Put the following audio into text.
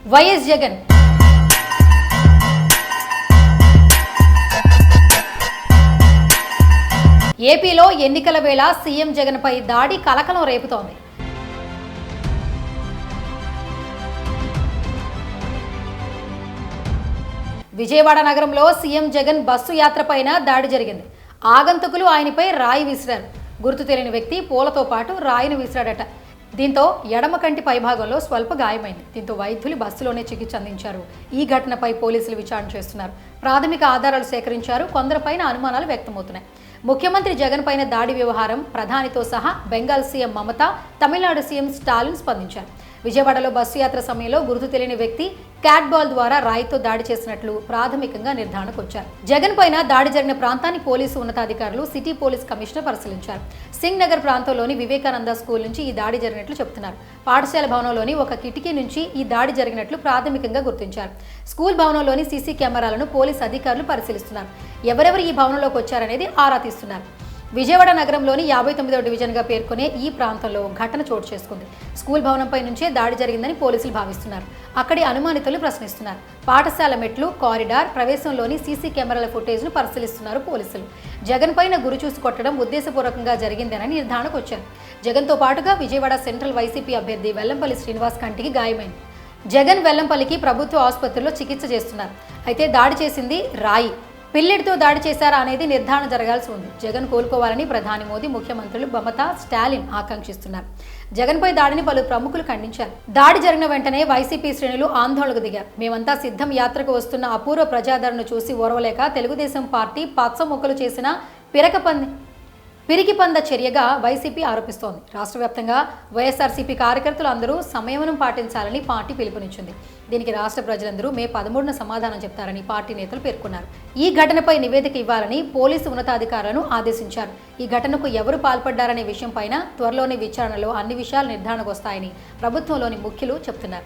YS Jagan ఏపీలో ఎన్నికల వేళ సీఎం జగన్ పై దాడి కలకలం రేపుతోంది. విజయవాడ నగరంలో సీఎం జగన్ బస్సు యాత్రపైన దాడి జరిగింది. ఆగంతుకులు ఆయనపై రాయి విసిరారు. గుర్తు తెలియని వ్యక్తి పూలతో పాటు రాయిని విసిరాడట. దీంతో ఎడమ కంటి పైభాగంలో స్వల్ప గాయమైంది. దీంతో వైద్యులు బస్సులోనే చికిత్స అందించారు. ఈ ఘటనపై పోలీసులు విచారణ చేస్తున్నారు. ప్రాథమిక ఆధారాలు సేకరించారు. కొందరిపైన అనుమానాలు వ్యక్తమవుతున్నాయి. ముఖ్యమంత్రి జగన్ పైన దాడి వ్యవహారం ప్రధానితో సహా బెంగాల్ సీఎం మమత, తమిళనాడు సీఎం స్టాలిన్ స్పందించారు. విజయవాడలో బస్సు యాత్ర సమయంలో గుర్తు తెలియని వ్యక్తి క్యాట్ బాల్ ద్వారా రాయితో దాడి చేసినట్లు ప్రాథమికంగా నిర్ధారణకు వచ్చారు. జగన్ పైన దాడి జరిగిన ప్రాంతాన్ని పోలీసు ఉన్నతాధికారులు సిటీ పోలీస్ కమిషనర్ పరిశీలించారు. సింగ్ నగర్ ప్రాంతంలోని వివేకానంద స్కూల్ నుంచి ఈ దాడి జరిగినట్లు చెబుతున్నారు. పాఠశాల భవనంలోని ఒక కిటికీ నుంచి ఈ దాడి జరిగినట్లు ప్రాథమికంగా గుర్తించారు. స్కూల్ భవనంలోని సీసీ కెమెరాలను పోలీసు అధికారులు పరిశీలిస్తున్నారు. ఎవరెవరు ఈ భవనంలోకి వచ్చారనేది ఆరా తీస్తున్నారు. విజయవాడ నగరంలోని 59వ డివిజన్గా పేర్కొనే ఈ ప్రాంతంలో ఘటన చోటు చేసుకుంది. స్కూల్ భవనంపై నుంచే దాడి జరిగిందని పోలీసులు భావిస్తున్నారు. అక్కడి అనుమానితులు ప్రశ్నిస్తున్నారు. పాఠశాల మెట్లు, కారిడార్, ప్రవేశంలోని సీసీ కెమెరాల ఫుటేజ్ను పరిశీలిస్తున్నారు పోలీసులు. జగన్ పైన గురి చూసి కొట్టడం ఉద్దేశపూర్వకంగా జరిగిందేనని నిర్ధారణకు వచ్చారు. జగన్తో పాటుగా విజయవాడ సెంట్రల్ వైసీపీ అభ్యర్థి వెల్లంపల్లి శ్రీనివాస్ కంటికి గాయమైంది. జగన్ వెల్లంపల్లికి ప్రభుత్వ ఆసుపత్రిలో చికిత్స చేస్తున్నారు. అయితే దాడి చేసింది రాయి. పిల్లెడితో దాడి చేశారా అనేది నిర్ధారణ జరగాల్సి ఉంది. జగన్ కోలుకోవాలని ప్రధాని మోదీ, ముఖ్యమంత్రులు మమత, స్టాలిన్ ఆకాంక్షిస్తున్నారు. జగన్పై దాడిని పలు ప్రముఖులు ఖండించారు. దాడి జరిగిన వెంటనే వైసీపీ శ్రేణులు ఆందోళనకు దిగారు. మేమంతా సిద్ధం యాత్రకు వస్తున్న అపూర్వ ప్రజాదరణను చూసి ఓర్వలేక తెలుగుదేశం పార్టీ పచ్చముక్కలు చేసిన పిరికిపంద చర్యగా వైసీపీ ఆరోపిస్తోంది. రాష్ట్ర వ్యాప్తంగా వైఎస్ఆర్సీపీ కార్యకర్తలు అందరూ సంయమనం పాటించాలని పార్టీ పిలుపునిచ్చింది. దీనికి రాష్ట్ర ప్రజలందరూ మే 13న సమాధానం చెప్తారని పార్టీ నేతలు పేర్కొన్నారు. ఈ ఘటనపై నివేదిక ఇవ్వాలని పోలీసు ఉన్నతాధికారులను ఆదేశించారు. ఈ ఘటనకు ఎవరు పాల్పడ్డారనే విషయంపైన త్వరలోని విచారణలో అన్ని విషయాలు నిర్ధారణకు వస్తాయని ప్రభుత్వంలోని ముఖ్యులు చెబుతున్నారు.